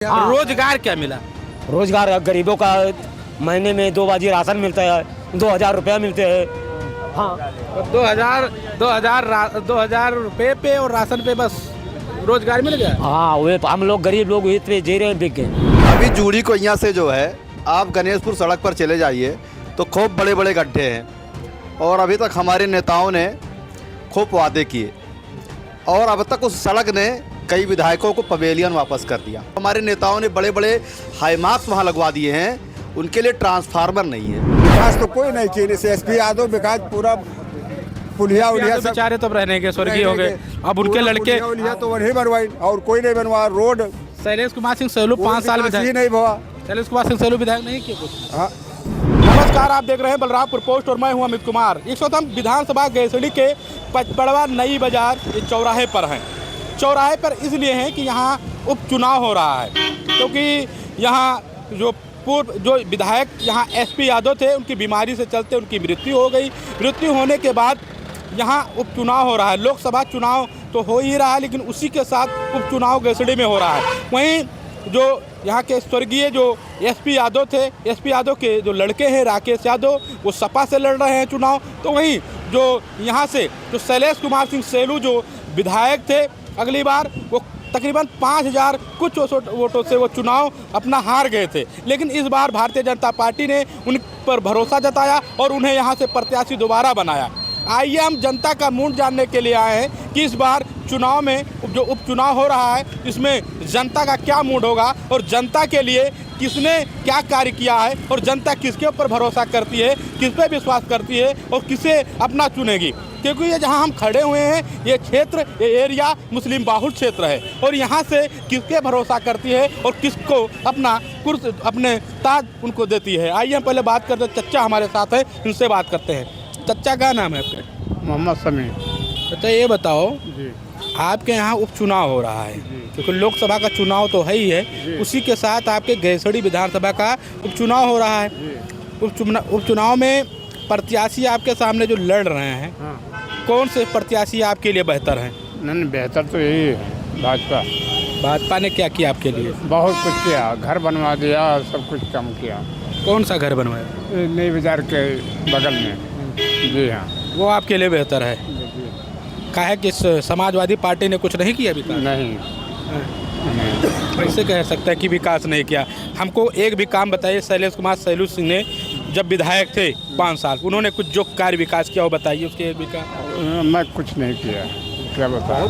रोजगार क्या मिला? रोजगार गरीबों का महीने में 2 बाजी राशन मिलता है, 2000 रुपया मिलते हैं। हाँ, तो 2000 रुपए पे और राशन पे बस रोजगार मिल गया। हाँ, वे हम लोग गरीब लोग इतने जे रहे बिक गए। अभी जूड़ी कोइया से जो है आप गणेशपुर सड़क पर चले जाइए तो खूब बड़े बड़े गड्ढे हैं और अभी तक हमारे नेताओं ने खूब वादे किए और अब तक उस सड़क ने कई विधायकों को पवेलियन वापस कर दिया। हमारे नेताओं ने बड़े बड़े हाई मार्क्स वहाँ लगवा दिए हैं, उनके लिए ट्रांसफार्मर नहीं है। विकास तो कोई नहीं किए, जैसे एसपी यादव विकास पूरा पुलिया उलिया सब बेचारे तो रहने के स्वर्गीय हो गए, अब उनके लड़के तो वही बनवाई और कोई नहीं बनवा। रोड शैलेश कुमार सिंह सेलू 5 साल विधायक नहीं हुआ। शैलेश कुमार सिंह सेलू विधायक नहीं किए कुछ। हाँ। नमस्कार, आप देख रहे हैं बलरामपुर पोस्ट और मैं हूं अमित कुमार। इस वक्त हम विधानसभा गैसड़ी के पचपड़वा नई बाजार चौराहे पर हैं। चौराहे पर इसलिए हैं कि यहाँ उपचुनाव हो रहा है, क्योंकि यहाँ जो विधायक यहाँ एसपी यादव थे, उनकी बीमारी से चलते उनकी मृत्यु हो गई। मृत्यु होने के बाद यहाँ उपचुनाव हो रहा है। लोकसभा चुनाव तो हो ही रहा है, लेकिन उसी के साथ उपचुनाव गैसड़ी में हो रहा है। वहीं जो यहाँ के स्वर्गीय जो एसपी यादव थे, एसपी यादव के जो लड़के हैं राकेश यादव, वो सपा से लड़ रहे हैं चुनाव। तो वहीं जो यहाँ से जो शैलेश कुमार सिंह सेलू जो विधायक थे, अगली बार वो तकरीबन 5000 कुछ वोटों से वो चुनाव अपना हार गए थे। लेकिन इस बार भारतीय जनता पार्टी ने उन पर भरोसा जताया और उन्हें यहाँ से प्रत्याशी दोबारा बनाया। आइए हम जनता का मूड जानने के लिए आए हैं कि इस बार चुनाव में जो उपचुनाव हो रहा है, इसमें जनता का क्या मूड होगा और जनता के लिए किसने क्या कार्य किया है और जनता किसके ऊपर भरोसा करती है, किस पे विश्वास करती है और किसे अपना चुनेगी। क्योंकि ये जहां हम खड़े हुए हैं, ये क्षेत्र, ये एरिया मुस्लिम बाहुल क्षेत्र है और यहाँ से किसके भरोसा करती है और किसको अपना कुर्स अपने ताज उनको देती है। आइए हम पहले बात करते हैं। चच्चा हमारे साथ है, इनसे बात करते हैं। चच्चा, क्या नाम है आपका? मोहम्मद समी। अच्छा, ये बताओ जी। आपके यहाँ उपचुनाव हो रहा है, क्योंकि लोकसभा का चुनाव तो है ही है, उसी के साथ आपके गैसड़ी विधानसभा का उपचुनाव हो रहा है। उपचुनाव में प्रत्याशी आपके सामने जो लड़ रहे हैं, हाँ। कौन से प्रत्याशी आपके लिए बेहतर हैं? नहीं, बेहतर तो यही है भाजपा। भाजपा ने क्या किया आपके लिए? बहुत कुछ किया, घर बनवा दिया, सब कुछ कम किया। कौन सा घर बनवाया? नई बाजार के बगल में। जी हाँ, वो आपके लिए बेहतर है। काहे कि समाजवादी पार्टी ने कुछ नहीं किया अभी तक? नहीं। कैसे कह सकते हैं कि विकास नहीं किया? हमको एक भी काम बताइए। शैलेश कुमार सेलू सिंह ने जब विधायक थे 5 साल, उन्होंने कुछ जो कार्य विकास किया वो बताइए। उसके एक भी काम? मैं कुछ नहीं किया, क्या बताऊं?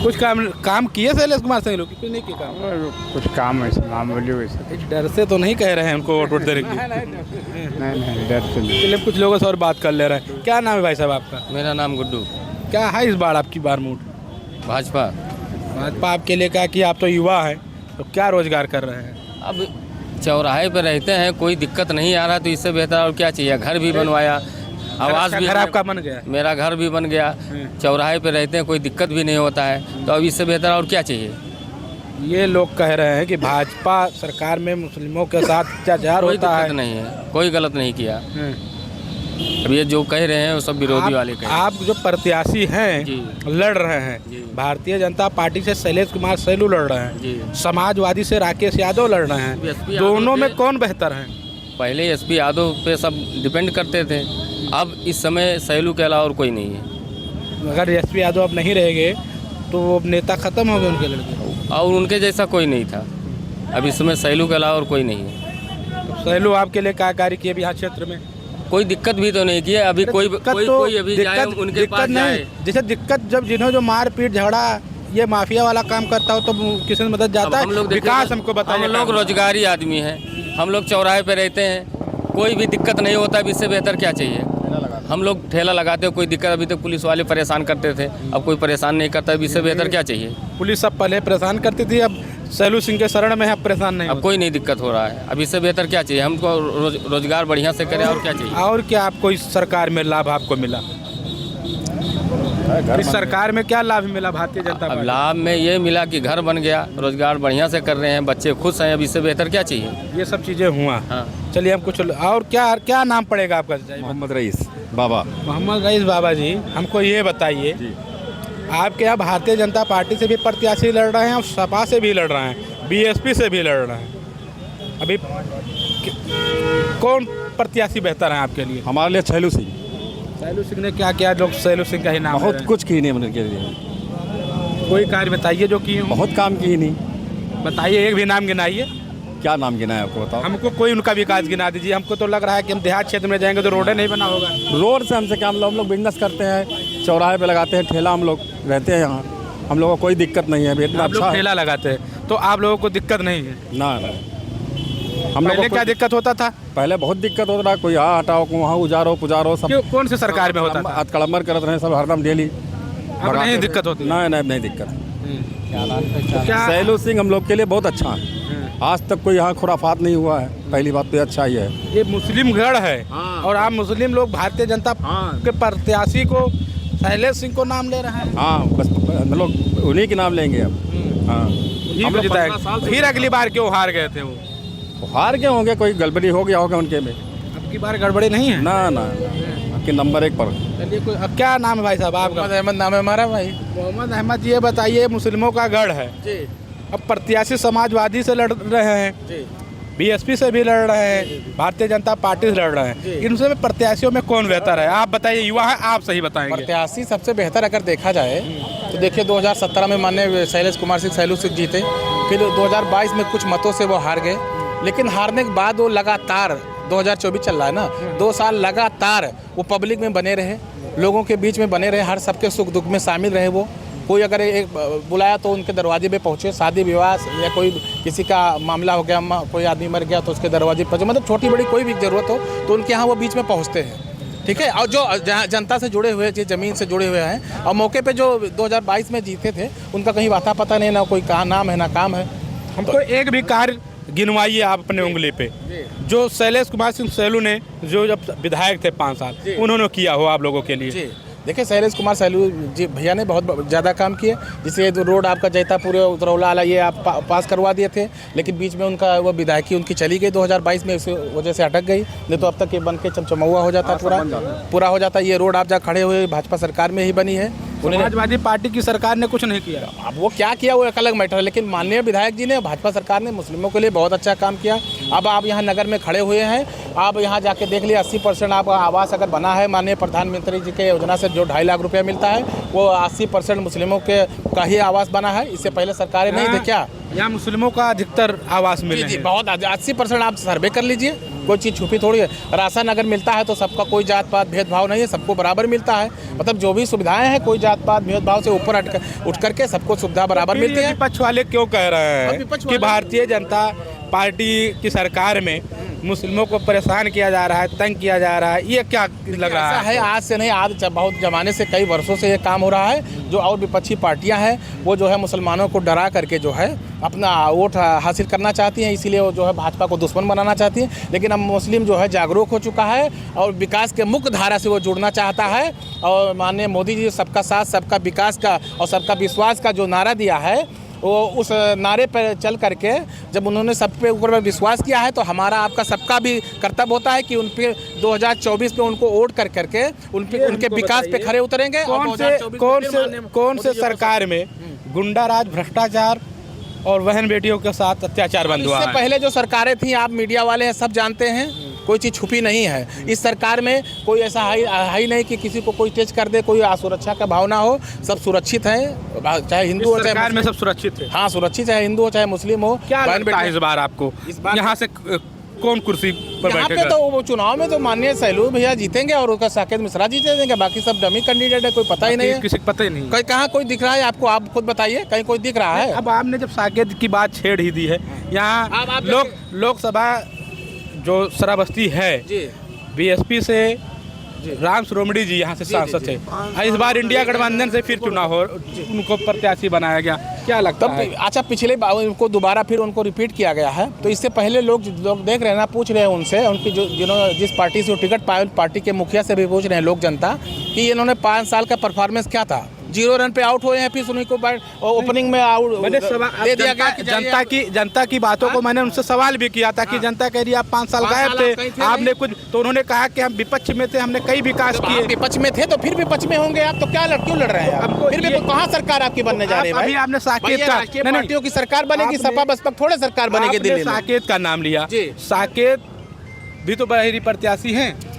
कुछ काम किए शैलेश कुमार सेलू की? कुछ नहीं किया काम? कुछ काम ऐसे मामूली वैसे। डर से तो नहीं कह रहे हैं उनको वोट देने की? नहीं, डर से नहीं। चलिए कुछ लोगों से और बात कर ले रहे हैं। क्या नाम है भाई साहब आपका? मेरा नाम गुड्डू। क्या है इस बार आपकी बार मूड? भाजपा। भाजपा आपके लिए क्या कि आप तो युवा हैं, तो क्या रोजगार कर रहे हैं? अब चौराहे पर रहते हैं, कोई दिक्कत नहीं आ रहा, तो इससे बेहतर और क्या चाहिए? घर भी बनवाया, आवास भी, घर आपका बन गया? मेरा घर भी बन गया। चौराहे पर रहते हैं, कोई दिक्कत भी नहीं होता है, तो अब इससे बेहतर और क्या चाहिए? ये लोग कह रहे हैं कि भाजपा सरकार में मुस्लिमों के साथ अत्याचार कोई होता दिक्कत है। नहीं है, कोई गलत नहीं किया। अब ये जो कह रहे हैं वो सब विरोधी वाले कह रहे हैं। आप जो प्रत्याशी हैं, जी। लड़ रहे हैं, जी। भारतीय जनता पार्टी से शैलेश कुमार सेलू लड़ रहे हैं, जी। समाजवादी से राकेश यादव लड़ रहे हैं, एसपी यादव दोनों में पे- कौन बेहतर है? पहले एसपी यादव पे सब डिपेंड करते थे, अब इस समय सैलू के अलावा और कोई नहीं है। अगर एसपी यादव अब नहीं रहेंगे तो वो नेता खत्म हो गए उनके लड़के, और उनके जैसा कोई नहीं था। अब इस समय सैलू के अलावा और कोई नहीं है। सेलू आपके लिए क्या कार्य किए यहाँ क्षेत्र में? कोई दिक्कत भी तो नहीं की है। अभी कोई अभी जाए उनके पास जाए। जैसे दिक्कत जब जिन्हों जो मार पीट झगड़ा ये माफिया वाला काम करता हो तो किसी से मदद जाता है? हम लोग विकास हमको बताइए। हम लोग रोजगारी आदमी हैं, हम लोग चौराहे पे रहते हैं, कोई भी दिक्कत नहीं होता। अब इससे बेहतर क्या चाहिए? हम लोग ठेला लगाते हैं, कोई दिक्कत, अभी तक पुलिस वाले परेशान करते थे, अब कोई परेशान नहीं करता। अब इससे बेहतर क्या चाहिए? पुलिस सब पहले परेशान करती थी, अब सेलू सिंह के शरण में है, अब परेशान नहीं अब कोई नहीं दिक्कत हो रहा है। अब इससे बेहतर क्या चाहिए? हमको रोजगार बढ़िया से करें, और क्या चाहिए? और क्या आपको इस सरकार में लाभ आपको मिला? इस सरकार में क्या लाभ मिला भारतीय जनता अब पार्टी? लाभ में ये मिला कि घर बन गया, रोजगार बढ़िया से कर रहे हैं, बच्चे खुश हैं। अब इससे बेहतर क्या चाहिए? ये सब चीजें हुआ। हाँ। चलिए हम कुछ और क्या नाम पड़ेगा आपका? मोहम्मद रईस बाबा। मोहम्मद रईस बाबा जी, हमको ये बताइए आपके यहाँ भारतीय जनता पार्टी से भी प्रत्याशी लड़ रहे हैं और सपा से भी लड़ रहे हैं, बीएसपी से भी लड़ रहे हैं। अभी कौन प्रत्याशी बेहतर है आपके लिए? हमारे लिए छैलू सिंह सैलू सिंह ने क्या किया? लोग सैलू सिंह का ही नाम ले बहुत रहे हैं। कुछ की नहीं उनके लिए, कोई कार्य बताइए जो किए हों। बहुत काम की नहीं। बताइए, एक भी नाम गिनाइए। क्या नाम गिना है आपको बताओ? हमको कोई उनका विकास गिना दीजिए। हमको तो लग रहा है कि हम देहात क्षेत्र में जाएंगे तो रोड नहीं बना होगा। रोड से हमसे क्या, हम लोग बिजनेस करते हैं, चौराहे पे लगाते हैं ठेला, हम लोग रहते हैं यहाँ, हम लोगों को कोई दिक्कत नहीं है। अभी इतना आप लोग अच्छा है। ठेला लगाते हैं तो आप लोगों को दिक्कत नहीं है? ना हम लोग पहले क्या दिक्कत होता था? पहले बहुत दिक्कत होता था, कोई यहाँ हटाओ, वहाँ उजारो पुजारो सब। क्यों, कौन से सरकार में होता था? हथकड़म्बर करते रहे सब हरदम डेली। अब नहीं दिक्कत होती? नहीं दिक्कत। तो क्या सैलू सिंह हम लोग के लिए बहुत अच्छा है। आज तक कोई यहाँ खुराफात नहीं हुआ है, पहली बात तो अच्छा ही है। ये मुस्लिम गढ़ है और आप मुस्लिम लोग भारतीय जनता के प्रत्याशी को शैलेश सिंह को नाम ले रहे हैं। हाँ, बस हम लोग उन्हीं के नाम लेंगे अब। हाँ, हम लोग जिताएंगे। फिर अगली बार क्यों हार गए थे? वो हार गए होंगे, कोई गड़बड़ी हो गया होगा उनके में। अब की बार गड़बड़ी नहीं है? ना आपके नंबर 1 पर। चलिए, कोई अब क्या नाम है भाई साहब आपका? मोहम्मद अहमद नाम है हमारा भाई। मोहम्मद अहमद जी, ये बताइए, मुस्लिमों का गढ़ है जी अब प्रत्याशी समाजवादी से लड़ रहे हैं, जी बीएसपी से भी लड़ रहे हैं, भारतीय जनता पार्टी से लड़ रहे हैं। इनसे में प्रत्याशियों में कौन बेहतर है? आप बताइए, युवा है, आप सही बताएंगे। प्रत्याशी सबसे बेहतर अगर देखा जाए तो देखिए 2017 में माननीय शैलेश कुमार सिंह सैलू सिंह जीते, फिर 2022 में कुछ मतों से वो हार गए, लेकिन हारने के बाद वो लगातार 2024 चल रहा है ना, 2 साल लगातार वो पब्लिक में बने रहे, लोगों के बीच में बने रहे, हर सबके सुख दुख में शामिल रहे। वो कोई अगर एक बुलाया तो उनके दरवाजे पे पहुँचे, शादी विवाह या कोई किसी का मामला हो गया, कोई आदमी मर गया तो उसके दरवाजे पे पहुँचे, मतलब छोटी बड़ी कोई भी ज़रूरत हो तो उनके यहाँ वो बीच में पहुँचते हैं। ठीक है, और जो जनता से जुड़े हुए, जो ज़मीन से जुड़े हुए हैं, और मौके पे जो 2022 में जीते थे उनका कहीं वाता पता नहीं, ना कोई कहाँ नाम है ना काम है। हमको एक भी कार्य गिनवाइए आप अपने उंगली पे जो शैलेश कुमार सिंह सैलू ने, जो जब विधायक थे 5 साल, उन्होंने किया हो आप लोगों के लिए। जी देखिए, शैलेश कुमार सैलू जी भैया ने बहुत ज़्यादा काम किए, जिससे रोड आपका जैतापुर उतरौला वाला ये आप पास करवा दिए थे, लेकिन बीच में उनका वो विधायकी उनकी चली गई 2022 में, इस वजह से अटक गई, नहीं तो अब तक ये बन के चमचमौआ हो जाता, पूरा हो जाता। ये रोड आप जहाँ खड़े हुए भाजपा सरकार में ही बनी है, समाजवादी पार्टी की सरकार ने कुछ नहीं किया। अब वो क्या किया वो एक अलग मैटर है, लेकिन माननीय विधायक जी ने, भाजपा सरकार ने मुस्लिमों के लिए बहुत अच्छा काम किया। अब आप यहाँ नगर में खड़े हुए हैं, आप यहाँ जाके देख लिए 80% आपका आवास अगर बना है, माननीय प्रधानमंत्री जी के योजना से जो 2.5 लाख रुपया मिलता है वो 80% मुस्लिमों के का ही आवास बना है। इससे पहले सरकारें नहीं थे क्या? यहाँ मुस्लिमों का अधिकतर आवास मिले जी हैं। बहुत 80% आप सर्वे कर लीजिए, कोई चीज़ छुपी थोड़ी है। राशन अगर मिलता है तो सबका कोई जात पात भेदभाव नहीं है, सबको बराबर मिलता है, मतलब जो भी सुविधाएं हैं कोई जात पात भेदभाव से ऊपर उठ करके सबको सुविधा बराबर मिलती है। विपक्ष वाले क्यों कह रहे अब हैं विपक्ष कि वाले- भारतीय जनता पार्टी की सरकार में मुस्लिमों को परेशान किया जा रहा है, तंग किया जा रहा है? ये क्या लग रहा ऐसा है, आज से नहीं, आज बहुत जमाने से, कई वर्षों से ये काम हो रहा है। जो और विपक्षी पार्टियां हैं वो जो है मुसलमानों को डरा करके जो है अपना वोट हासिल करना चाहती हैं, इसीलिए वो जो है भाजपा को दुश्मन बनाना चाहती हैं। लेकिन अब मुस्लिम जो है जागरूक हो चुका है और विकास के मुख्य धारा से वो जुड़ना चाहता है, और माननीय मोदी जी सबका साथ, सबका विकास का और सबका विश्वास का जो नारा दिया है, वो उस नारे पर चल करके जब उन्होंने सब पे ऊपर विश्वास किया है, तो हमारा आपका सबका भी कर्तव्य होता है कि उन पे 2024 में उनको वोट कर करके उनके विकास पे खड़े उतरेंगे। कौन से सरकार में गुंडा राज, भ्रष्टाचार और बहन बेटियों के साथ अत्याचार बंद हुआ इससे है? पहले जो सरकारें थी, आप मीडिया वाले हैं, सब जानते हैं, कोई चीज़ छुपी नहीं है। इस सरकार में कोई ऐसा है ही नहीं कि किसी को कोई टेच कर दे, कोई असुरक्षा का भावना हो, सब सुरक्षित है, चाहे हिंदू हो चाहे सरकार में मुस्लिम। सब सुरक्षित है। हाँ, सुरक्षित, चाहे हिंदू हो चाहे मुस्लिम हो। क्या बहन लगता है बेटी- इस बार आपको इस बार- यहाँ से कौन कुर्सी पर यहाँ पे बैठेगा? तो वो चुनाव में तो माननीय सैलू भैया जीतेंगे और उसका साकेत मिश्रा जीते देंगे, बाकी सब डमी कैंडिडेट है, कोई पता ही नहीं है। किसी को पता ही नहीं। कहीं कहाँ कोई दिख रहा है आपको? आप खुद बताइए, कहीं कोई दिख रहा है? अब आपने जब साकेत की बात छेड़ ही दी है, यहाँ आप लोकसभा जो श्रावस्ती है, जी बीएसपी से राम शिरोमणि जी यहाँ से सांसद थे, इस बार इंडिया गठबंधन से फिर चुनाव हो, उनको प्रत्याशी बनाया गया, क्या लगता है? अच्छा, पिछले उनको दोबारा फिर उनको रिपीट किया गया है, तो इससे पहले लोग देख रहे हैं ना, पूछ रहे हैं उनसे, उनकी जिन्होंने जिस पार्टी से टिकट पाए, पार्टी के मुखिया से भी पूछ रहे हैं लोग, जनता, कि इन्होंने 5 साल का परफॉर्मेंस क्या था। 0 रन पे आउट हुए हैं, फिर उन्हीं को ओपनिंग में आउट मैंने दे दिया गया कि जनता की बातों को मैंने उनसे सवाल भी किया था कि जनता कह रही है आप 5 साल 5 साल आप गायब कहीं थे, थे आपने कुछ, तो उन्होंने कहा कि हम विपक्ष में थे, हमने कई विकास किए। आप विपक्ष में थे तो फिर विपक्ष में होंगे आप, तो क्यों लड़ रहे हैं आप? हमको फिर भी ये- कहाँ सरकार आपकी बनने जा रही है भाई? अभी आपने साकेत भैया, का राष्ट्रीय नहीं, नहीं, पार्टियों की सरकार बनेगी, आपने- सपा बसपा थोड़े सरकार बनेगी आपने दिल्ली में। साकेत का नाम लिया, जी। साकेत भी तो बाहरी प्रत्याशी हैं।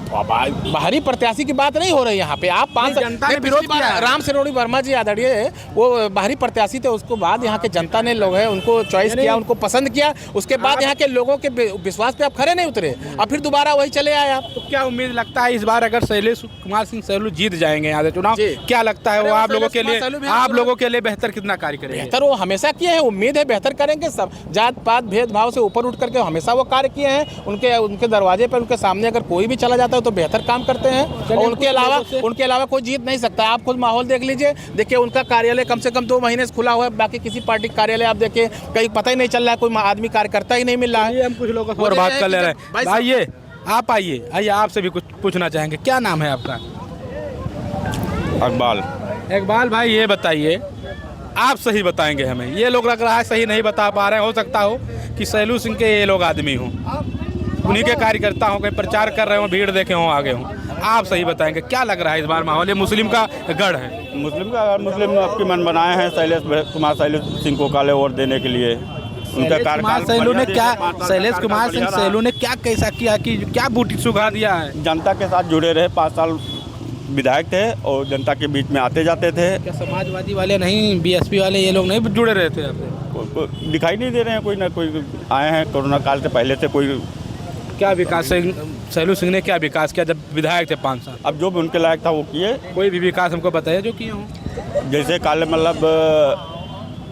बाहरी प्रत्याशी की बात नहीं हो रही यहाँ पे। आप 5 नहीं, जनता ने विरोध किया है। राम सिरोड़ी वर्मा जी आदरणीय वो बाहरी प्रत्याशी थे, उसको बाद यहाँ के जनता ने लोग है उनको चॉइस किया, उनको पसंद किया, उसके बाद यहाँ के लोगों के विश्वास पे आप खड़े नहीं उतरे, अब फिर दोबारा वही चले आए आप। तो क्या उम्मीद लगता है इस बार अगर शैलेश कुमार सिंह सैलू जीत जाएंगे यहाँ से चुनाव, जी। क्या लगता है वो अरे आप लोगों के शैलेश लिए, कुमार सैलू भी आप चुनाव- लोगों के लिए बेहतर कितना कार्य करेंगे? बेहतर वो हमेशा किए हैं, उम्मीद है बेहतर करेंगे। सब जात पात भेदभाव से ऊपर उठ करके हमेशा वो कार्य किए हैं। उनके दरवाजे पर उनके सामने अगर कोई भी चला जाता है तो बेहतर काम करते हैं, और उनके अलावा कोई जीत नहीं सकता। आप खुद माहौल देख लीजिए, देखिए उनका कार्यालय कम से कम 2 महीने से खुला हुआ है, बाकी किसी पार्टी का कार्यालय आप देखिए कहीं पता ही नहीं चल रहा है, कोई आदमी कार्यकर्ता ही नहीं मिल रहा ये है। हम कुछ लोगों से और वजह बात है कर कि ले रहे जब- हैं। भाई आइए आप आइए आपसे भी कुछ पूछना चाहेंगे। क्या नाम है आपका? अकबाल। इकबाल भाई ये बताइए, आप सही बताएंगे हमें, ये लोग लग रहा है सही नहीं बता पा रहे हैं, हो सकता हो कि सैलू सिंह के ये लोग आदमी हों, उन्हीं के कार्यकर्ता हों, कहीं प्रचार कर रहे हों, भीड़ देखे हों, आगे हों। आप सही बताएंगे क्या लग रहा है इस बार माहौल? ये मुस्लिम का गढ़ है। मुस्लिम आपकी मन बनाए हैं शैलेश कुमार सिंह को काले वोट देने के लिए। उनका शैलेश कुमार सैलू ने क्या, शैलेश कुमार सिंह सैलू ने क्या कैसा किया कि क्या बूटी सुखा दिया है? जनता के साथ जुड़े रहे, 5 साल विधायक थे और जनता के बीच में आते जाते थे। क्या समाजवादी वाले नहीं, बीएसपी वाले ये लोग नहीं जुड़े रहे थे आपसे? कोई दिखाई नहीं दे रहे हैं, कोई ना कोई आए हैं कोरोना काल से पहले से। कोई क्या विकास सैलू सिंह ने क्या विकास किया जब विधायक थे 5 साल? अब जो भी उनके लायक था वो किए। कोई भी विकास हमको बताइए जो किए हों। जैसे काले मतलब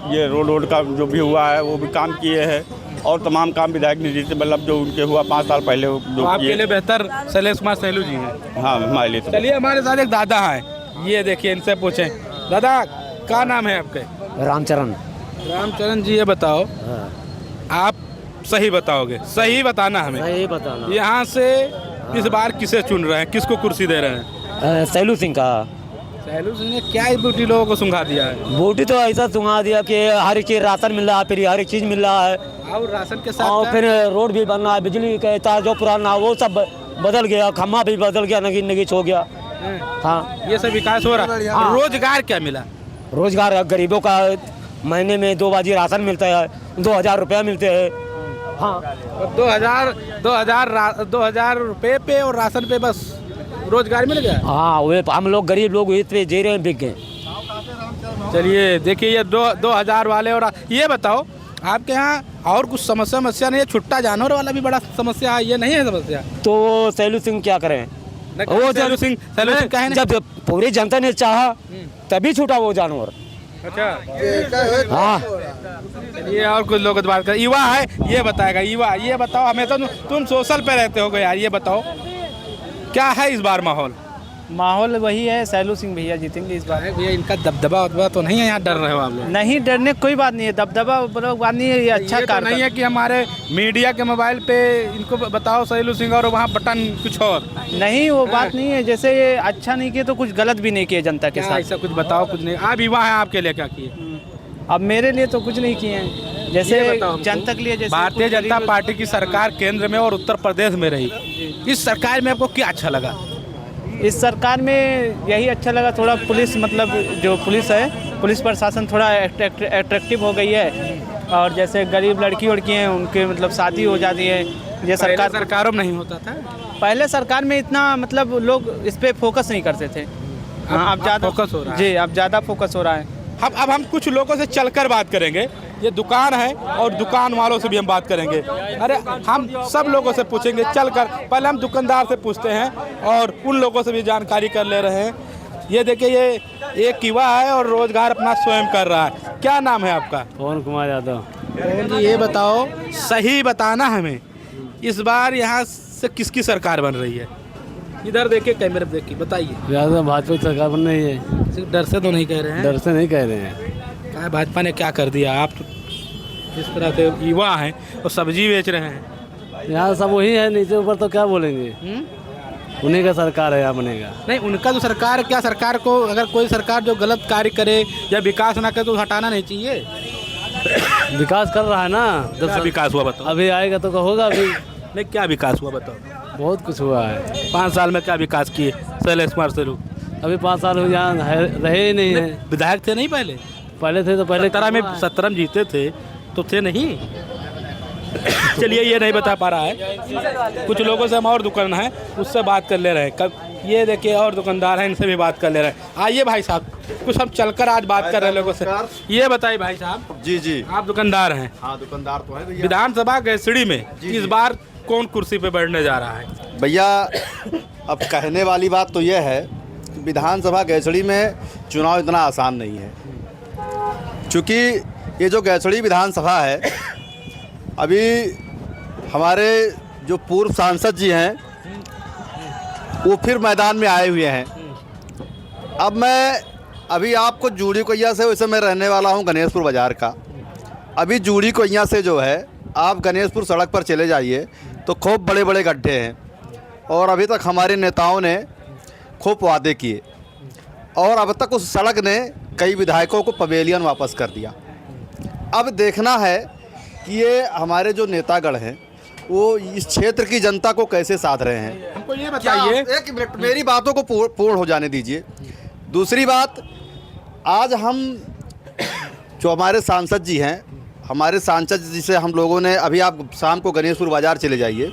ये रोड का जो भी हुआ है वो भी काम किए हैं, और तमाम काम विधायक निधि से मतलब जो उनके हुआ 5 साल पहले तो जो आपके लिए किए। बेहतर शैलेश कुमार सैलू जी हैं। हाँ, हमारे लिए तो। चलिए हमारे साथ एक दादा हैं, ये देखिए इनसे पूछें। दादा क्या नाम है आपके? रामचरण। रामचरण जी, ये बताओ, आप सही बताओगे, सही बताना हमें। सही बताना। यहाँ से इस बार किसे चुन रहे हैं, किसको कुर्सी दे रहे हैं? सैलू सिंह का। सैलू सिंह ने क्या इस बूटी लोगों को सुंघा दिया है? बूटी तो ऐसा सुना दिया कि हर एक चीज राशन मिल रहा है, फिर हर एक चीज मिल रहा है, और राशन के और साथ फिर रोड भी बन रहा है, बिजली का तार जो पुराना वो सब बदल गया, खम्भा भी बदल गया, नगीच हो गया। हाँ, ये सब विकास हो रहा है। रोजगार क्या मिला? रोजगार गरीबों का महीने में 2 बाजी राशन मिलता है, 2000 रुपया मिलते हैं। हाँ, 2000 रुपये पे और राशन पे बस रोजगार मिल गया। हाँ, वे हम लोग गरीब लोग इस पे जी रहे हैं, बिक गए। चलिए देखिए ये 2000 वाले, और ये बताओ आपके यहाँ और कुछ समस्या नहीं है? छुट्टा जानवर वाला भी बड़ा समस्या है, ये नहीं है समस्या? तो सैलू सिंह क्या करें? वो सैलू सिंह कहे ना? जब पूरी जनता ने चाहा तभी छूटा वो जानवर। अच्छा, हाँ, ये और कुछ लोग बात कर, युवा है ये बताएगा। युवा, ये बताओ हमें, तो तुम सोशल पे रहते हो यार, ये बताओ क्या है इस बार माहौल? माहौल वही है, सैलू सिंह भैया जीतेंगे इस बार। भैया इनका दबदबा उतबा तो नहीं है यहाँ, डर रहे हो आप लोग? नहीं, डरने की कोई बात नहीं है, दबदबा बात नहीं है, ये अच्छा ये तो कार्य नहीं है कि हमारे मीडिया के मोबाइल पे इनको बताओ सैलू सिंह और वहाँ बटन कुछ और। नहीं, वो बात नहीं है। जैसे ये अच्छा नहीं किए तो कुछ गलत भी नहीं किए जनता के क्या साथ। ऐसा कुछ बताओ, कुछ नहीं। आप युवा हैं, आपके लिए क्या किए? अब मेरे लिए तो कुछ नहीं किए हैं, जैसे ये बताओ हमको। जनता के लिए। जैसे भारतीय कुछ जनता गरीब- पार्टी की सरकार केंद्र में और उत्तर प्रदेश में रही, इस सरकार में आपको क्या अच्छा लगा? इस सरकार में यही अच्छा लगा, थोड़ा पुलिस मतलब जो पुलिस है, पुलिस प्रशासन थोड़ा अट्रैक्टिव हो गई है, और जैसे गरीब लड़की हैं उनके मतलब शादी हो जाती है। ये सरकार सरकारों में नहीं होता था। पहले सरकार में इतना मतलब लोग इस पे फोकस नहीं करते थे। हाँ, अब ज़्यादा फोकस हो रहा है। जी, अब ज़्यादा फोकस हो रहा है। अब हम कुछ लोगों से चलकर बात करेंगे। ये दुकान है और दुकान वालों से भी हम बात करेंगे। अरे हम सब लोगों से पूछेंगे चलकर। पहले हम दुकानदार से पूछते हैं और उन लोगों से भी जानकारी कर ले रहे हैं। ये देखिए, ये एक युवा है और रोजगार अपना स्वयं कर रहा है। क्या नाम है आपका? पवन कुमार यादव। जी, ये बताओ, सही बताना हमें, इस बार यहाँ से किसकी सरकार बन रही है? इधर देखिए, कैमरे पे देखिए, बताइए। भाजपा की सरकार बन रही है। सिर्फ डर से तो नहीं कह रहे हैं? डर से नहीं कह रहे हैं। क्या भाजपा ने क्या कर दिया? आप तो जिस तरह से युवा हैं और सब्जी बेच रहे हैं। यहाँ सब वही है, नीचे ऊपर तो क्या बोलेंगे। उन्हीं का सरकार है, यहाँ बनेगा। नहीं, उनका जो सरकार, क्या सरकार को अगर कोई सरकार जो गलत कार्य करे या विकास ना करे तो हटाना नहीं चाहिए? विकास कर रहा है ना। क्या विकास हुआ बताओ? अभी आएगा तो होगा। अभी नहीं, क्या विकास हुआ बताओ? बहुत कुछ हुआ है। 5 साल में क्या विकास किए शैलेश कुमार सैलू? अभी 5 साल हो यहाँ रहे ही नहीं है। विधायक थे नहीं पहले? पहले थे तो पहले 17 में जीते थे तो थे नहीं। चलिए, ये नहीं बता पा रहा है। कुछ लोगों से हम और दुकान है उससे बात कर ले रहे हैं। कब ये देखिए और दुकानदार हैं, इनसे भी बात कर ले रहे हैं। आइए भाई साहब, कुछ हम चलकर आज बात कर रहे हैं लोगों से। ये बताइए भाई साहब। जी जी, आप दुकानदार हैं? हाँ, दुकानदार तो है भैया। विधानसभा गैसड़ी में इस बार कौन कुर्सी पे बैठने जा रहा है? भैया, अब कहने वाली बात तो यह है कि विधानसभा गैसड़ी में चुनाव इतना आसान नहीं है, क्योंकि ये जो गैसड़ी विधानसभा है, अभी हमारे जो पूर्व सांसद जी हैं वो फिर मैदान में आए हुए हैं। अब मैं अभी आपको जूड़ी कोइया से, वैसे मैं रहने वाला हूं गणेशपुर बाज़ार का। अभी जूड़ी कोइया से जो है आप गणेशपुर सड़क पर चले जाइए तो खूब बड़े बड़े गड्ढे हैं, और अभी तक हमारे नेताओं ने खूब वादे किए, और अब तक उस सड़क ने कई विधायकों को पवेलियन वापस कर दिया। अब देखना है कि ये हमारे जो नेतागण हैं वो इस क्षेत्र की जनता को कैसे साध रहे हैं। हमको ये बताइए। एक मिनट, मेरी बातों को पूर्ण हो जाने दीजिए। दूसरी बात, आज हम जो हमारे सांसद जी हैं, हमारे सांसद जी से हम लोगों ने, अभी आप शाम को गणेशपुर बाज़ार चले जाइए,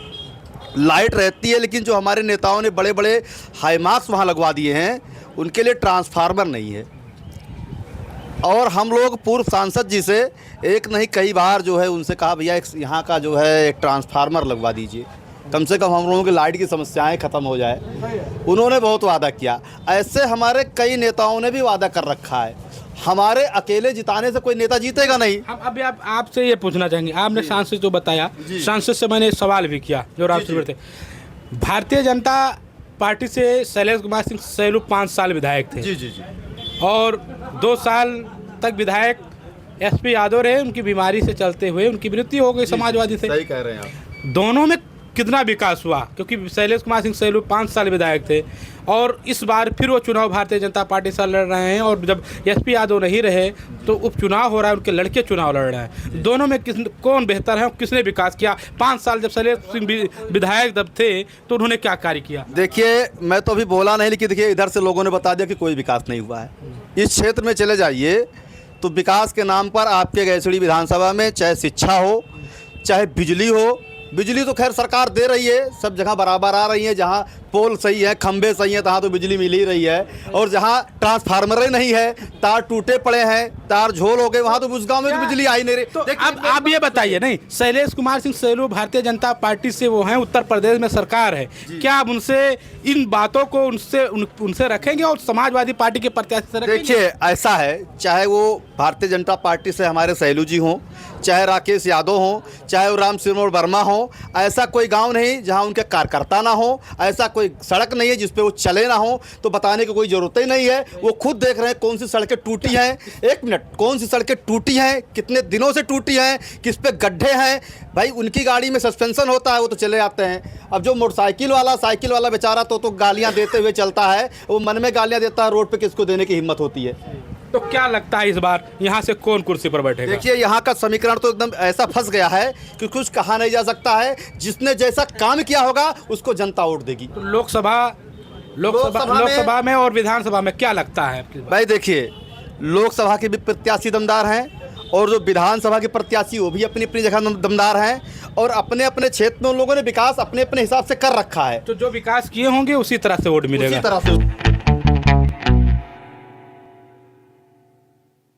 लाइट रहती है, लेकिन जो हमारे नेताओं ने बड़े बड़े हाईमार्क्स वहाँ लगवा दिए हैं, उनके लिए ट्रांसफार्मर नहीं है। और हम लोग पूर्व सांसद जी से एक नहीं कई बार जो है उनसे कहा, भैया एक यहाँ का जो है एक ट्रांसफार्मर लगवा दीजिए, कम से कम हम लोगों की लाइट की समस्याएं ख़त्म हो जाए। उन्होंने बहुत वादा किया। ऐसे हमारे कई नेताओं ने भी वादा कर रखा है। हमारे अकेले जिताने से कोई नेता जीतेगा नहीं। हम अभी आपसे ये पूछना चाहेंगे, आपने सांसद जो बताया, सांसद से मैंने सवाल भी किया जो राष्ट्रपति थे। भारतीय जनता पार्टी से शैलेश कुमार सिंह सैलू 5 साल विधायक थे। जी जी जी। और 2 साल तक विधायक SP यादव रहे। उनकी बीमारी से चलते हुए उनकी मृत्यु हो गई समाजवादी से। सही कह रहे हैं आप। दोनों में कितना विकास हुआ? क्योंकि शैलेश कुमार सिंह सैलू 5 साल विधायक थे, और इस बार फिर वो चुनाव भारतीय जनता पार्टी से लड़ रहे हैं, और जब SP यादव नहीं रहे तो उपचुनाव हो रहा है, उनके लड़के चुनाव लड़ रहे हैं। दोनों में कौन बेहतर है और किसने विकास किया? 5 साल जब शैलेश सिंह विधायक जब थे तो उन्होंने क्या कार्य किया? देखिए, मैं तो अभी बोला नहीं, लेकिन देखिए इधर से लोगों ने बता दिया कि कोई विकास नहीं हुआ है। इस क्षेत्र में चले जाइए तो विकास के नाम पर आपके गैसड़ी विधानसभा में चाहे शिक्षा हो, चाहे बिजली हो, बिजली तो खैर सरकार दे रही है, सब जगह बराबर आ रही है। जहाँ पोल सही है, खंभे सही हैं, तहाँ तो बिजली मिल ही रही है। और जहाँ ट्रांसफार्मर नहीं है, तार टूटे पड़े हैं, तार झोल हो गए, वहाँ तो उस गाँव में तो बिजली आई नहीं रही। तो अब आप ये बताइए, नहीं, शैलेश कुमार सिंह सैलू भारतीय जनता पार्टी से वो हैं, उत्तर प्रदेश में सरकार है, क्या आप उनसे इन बातों को उनसे रखेंगे और समाजवादी पार्टी के प्रत्याशी से रखेंगे? देखिए, ऐसा है, चाहे वो भारतीय जनता पार्टी से हमारे सैलू जी हों, चाहे राकेश यादव हों, चाहे वो राम सिमोर वर्मा हो, ऐसा कोई गांव नहीं जहां उनके कार्यकर्ता ना हो, ऐसा कोई सड़क नहीं है जिस पे वो चले ना हो। तो बताने की कोई ज़रूरत ही नहीं है। वो खुद देख रहे हैं कौन सी सड़कें टूटी हैं। एक मिनट, कौन सी सड़कें टूटी हैं, कितने दिनों से टूटी हैं, किस पे गड्ढे हैं। भाई, उनकी गाड़ी में सस्पेंशन होता है, वो तो चले जाते हैं। अब जो मोटरसाइकिल वाला बेचारा तो गालियाँ देते हुए चलता है, वो मन में गालियाँ देता है, रोड पर किसको देने की हिम्मत होती है। तो क्या लगता है इस बार यहाँ से कौन कुर्सी पर बैठेगा? देखिए, यहाँ का समीकरण तो एकदम ऐसा फंस गया है कि कुछ कहा नहीं जा सकता है। जिसने जैसा काम किया होगा उसको जनता वोट देगी। तो लोकसभा में और विधानसभा में क्या लगता है? भाई देखिए, लोकसभा के भी प्रत्याशी दमदार हैं, और जो विधानसभा के प्रत्याशी वो भी अपनी अपनी जगह दमदार हैं, और अपने अपने क्षेत्र में उन लोगों ने विकास अपने अपने हिसाब से कर रखा है। तो जो विकास किए होंगे उसी तरह से वोट मिलेगा। उसी तरह से